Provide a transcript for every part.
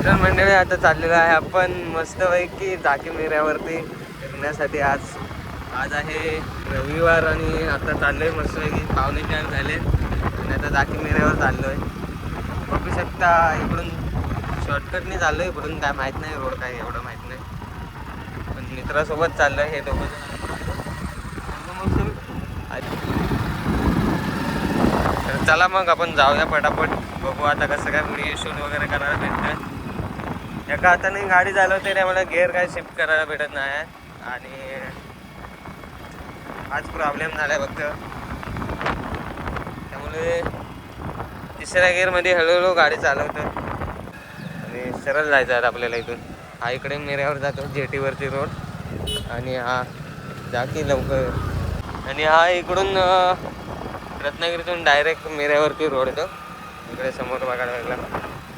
तर मंडळी आता चाललेलं आहे आपण मस्तपैकी जाकी मिऱ्यावरती फिरण्यासाठी. आज आहे रविवार आणि आता चाललोय मस्तपैकी 4:45 झाले आणि आता जाकी मिऱ्यावर चाललोय. बघू शकता इकडून शॉर्टकटने चाललोय, इकडून काय माहीत नाही, रोड काय एवढं माहीत नाही, पण मित्रासोबत चाललोय हे दोघं. तर चला मग आपण जाऊया पटापट. बघू आता कसं काय व्हिडिओ शूट वगैरे करायला भेटतं. एका हाताने गाडी चालवते रे, मला गेअर काय शिफ्ट करायला भेटत नाही आणि आज प्रॉब्लेम झाला आहे फक्त. त्यामुळे तिसऱ्या गिअरमध्ये हळूहळू गाडी चालवतो आणि सरळ जायचं आहे आपल्याला इथून. हा इकडे मिऱ्यावर जातो जेटीवरती रोड आणि हा जाकी लवकर, आणि हा इकडून रत्नागिरीतून डायरेक्ट मिऱ्यावरती रोड येतो. इकडे समोर बघायला लागला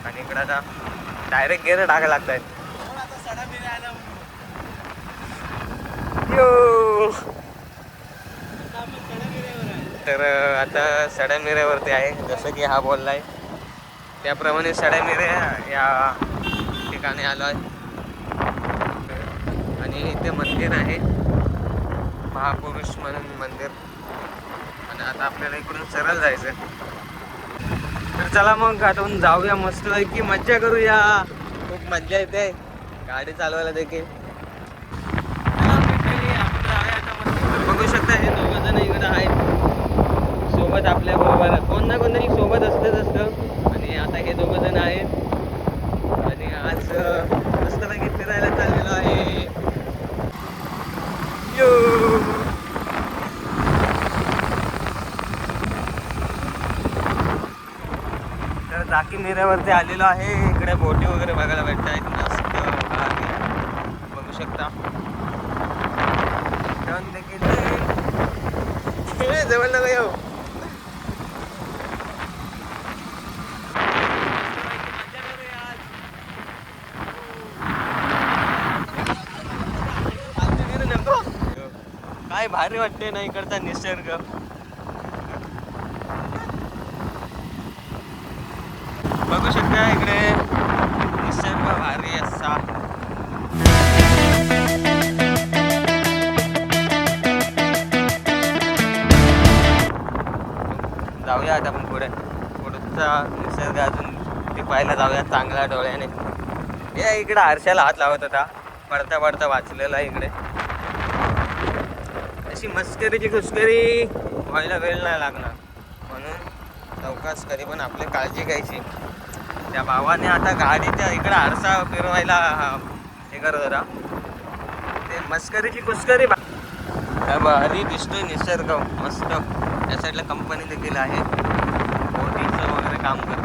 आणि इकडे आता डायरेक्ट गेअर टाकायला लागत आहेत. तर आता सड्या मिऱ्यावरती आहे, जसं की हा बोलला आहे त्याप्रमाणे सड्या मिऱ्या या ठिकाणी आलो आहे. आणि इथे मंदिर आहे, महापुरुष म्हणून मंदिर, आणि आता आपल्याला इकडून सरळ जायचं. तर चला मग आता जाऊया मस्त की मज्जा करूया. खूप मज्जा येते गाडी चालवायला देखील. बघू शकता हे दोघं जण इकडे आहेत सोबत आपल्या बरोबर, कोण ना कोणतरी सोबत असतं. आणि आता हे दोघं जण आहेत आणि आज मस्तपैकी फिरायला चाललेलो आहे. तर जाकी मिऱ्यावरती आलेलो आहे. इकडे बोटी वगैरे बघायला भेटत आहेत, मस्त बघू शकता. जवळ नका येऊ. काय भारी वाटते ना इकडचा निसर्ग. बघू शकता इकडे निसर्ग भारी असा. जाऊया आता आपण पुढचा निसर्ग अजून ते पाहायला जाऊया चांगल्या डोळ्याने. या इकडे आरशाला हात लावत होता, पडता पडता वाचलेला इकडे. अशी मस्करीची खुशकरी व्हायला वेळ नाही लागणार, म्हणून चौकास कधी पण आपली काळजी घ्यायची. त्या भावाने आता गाडीच्या इकडे आरसा फिरवायला हे करत होता, ते मस्करीची खुशकरी भारी दिसतोय निसर्ग मस्त. या साईडला कंपनी देखील आहे, बोटीचं वगैरे काम करते.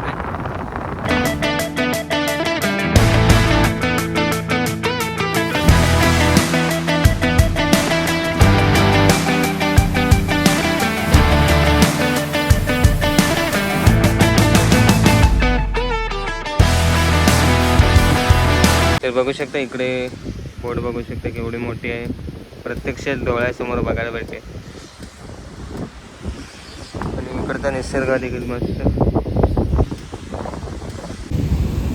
तर बघू शकता इकडे बोट बघू शकता केवढी मोठी आहे, प्रत्यक्ष डोळ्यासमोर बघायला भेटते. आणि इकडचा निसर्ग देखील मस्त.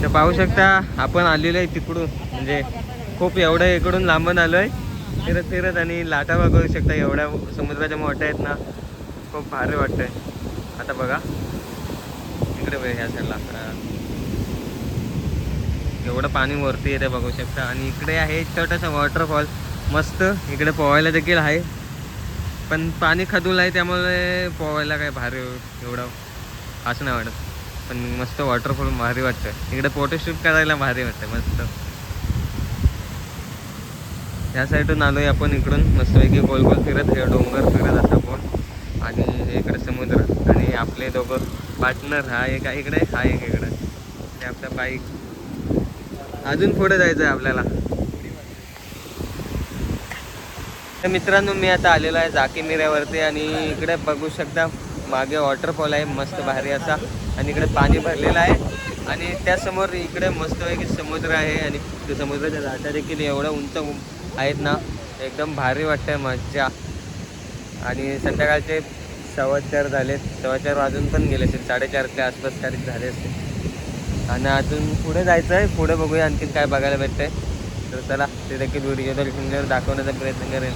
तर पाहू शकता आपण आलेलो आहे तिकडून, म्हणजे खूप एवढं इकडून लांबून आलो आहे फिरत फिरत, आणि लाटा बघू शकता एवढ्या समुद्राच्या मोठ्या आहेत ना, खूप भारी वाटतंय. आता बघा इकडे बघ ह्या साईडला एवढं पाणी वरती येते बघू शकता. आणि इकडे आहे छोटासा वॉटरफॉल मस्त, इकडे पोहायला देखील आहे, पण पाणी खदूल आहे त्यामुळे पोहायला काय भारी एवढं असं नाही वाटत, पण मस्त वॉटरफॉल भारी वाटतं. इकडे फोटोशूट करायला भारी वाटतं मस्त. ह्या साईडून आलो आहे आपण, इकडून मस्तपैकी गोल गोल फिरत हे डोंगर फिरत असं आपण, आणि इकडे समुद्र, आणि आपले दोघं पार्टनर, हा एक इकडे हा एक इकडे, ते आपलं बाईक. अजून पुढे जायचं आहे आपल्याला. तर मित्रांनो मी आता आलेलो आहे जाकी मिऱ्यावरती, आणि इकडे बघू शकता मागे वॉटरफॉल आहे मस्त भारी असा, आणि इकडे पाणी भरलेलं आहे, आणि त्यासमोर इकडे मस्तपैकी समुद्र आहे, आणि समुद्राच्या लाटा देखील एवढं उंच आहेत ना, एकदम भारी वाटतं, मज्जा. आणि संध्याकाळचे 4:15 झालेत, 4:15 वाजून पण गेले असेल, 4:30च्या आसपास काही झाले असते. आणि अजून पुढे जायचं आहे. पुढे बघूया आणखीन काय बघायला भेटतंय. तर चला ते देखील व्हिडिओ दाखवण्याचा प्रयत्न करेल.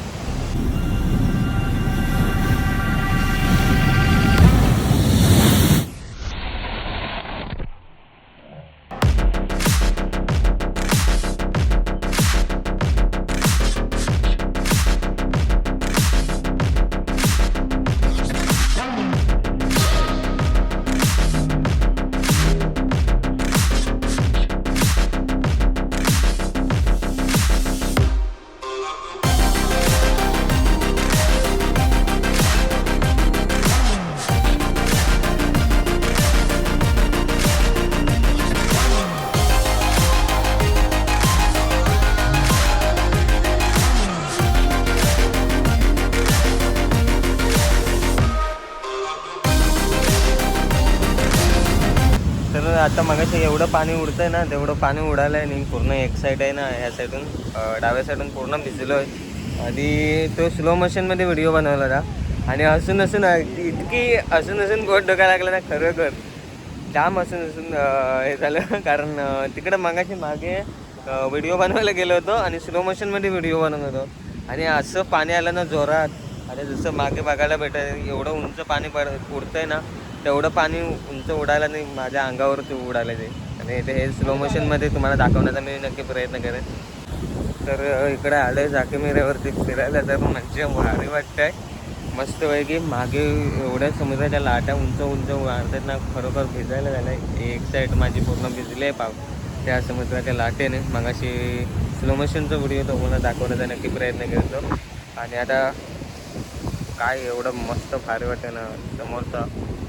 तर आता मगाशी एवढं पाणी उडतंय ना, तेवढं पाणी उडालं आहे नाही. पूर्ण एक साईड आहे ना, ह्या साईडून डाव्या साईडून पूर्ण भिजलो आहे. आधी तो स्लो मोशनमध्ये व्हिडिओ बनवला होता आणि असून इतकी असून गोट डोकायला लागला ना, खरोखर जाम असून हे झालं. कारण तिकडं मगाशी मागे व्हिडिओ बनवायला गेलो होतो आणि स्लो मोशनमध्ये व्हिडिओ बनवत होतो आणि असं पाणी आलं ना जोरात. आणि जसं मागे बघायला भेटायचं एवढं उंच पाणी उडतंय ना, तेवढं पाणी उंच उडायला नाही, माझ्या अंगावरती उडालं ते. आणि ते हे स्लो मोशनमध्ये तुम्हाला दाखवण्याचा मी नक्की प्रयत्न करेन. तर इकडे आलं आहे जाकेमेऱ्यावरती फिरायला. तर म्हणजे भारी वाटतं आहे मस्तपैकी. मागे एवढ्या समुद्राच्या लाटा उंच वाढतात ना, खरोखर भिजायला झालं आहे. एक साईड माझी पूर्ण भिजली आहे त्या समुद्राच्या लाटेने. मगाशी स्लो मोशनचा व्हिडिओ तुम्हाला दाखवण्याचा नक्की प्रयत्न करतो. आणि आता काय एवढं मस्त भारी वाटतं ना, समोरचा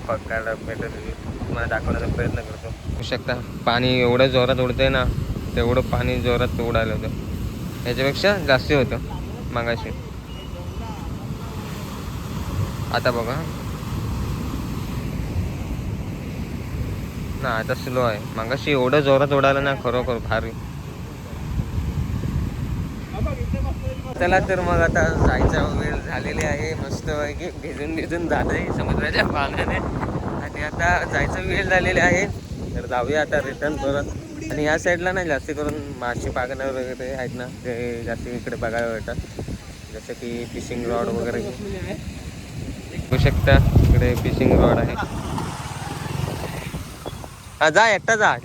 बघायला भेटेल तुम्हाला दाखवण्याचा प्रयत्न करतो. होऊ शकता पाणी एवढं जोरात उडतंय ना, तेवढं पाणी जोरात उडालं होतं. याच्यापेक्षा जास्त होतं मगाशी. आता बघा ना, आता स्लो आहे. मगाशी एवढं जोरात उडालं ना, खरोखर भारी. चला तर मग आता जायचा वेळ झालेली आहे. मस्त भिजून जात आहे समुद्राच्या पाण्याने आणि आता जायचा वेळ झालेला आहे. तर जाऊया आता रिटर्न परत. आणि या साईडला ना जास्त करून मासे पागणं वगैरे आहेत ना, ते जास्त इकडे बघायला भेटतात. जसं की फिशिंग रॉड वगैरे बघू शकता. इकडे फिशिंग रॉड आहे. हा जा एकटा जा.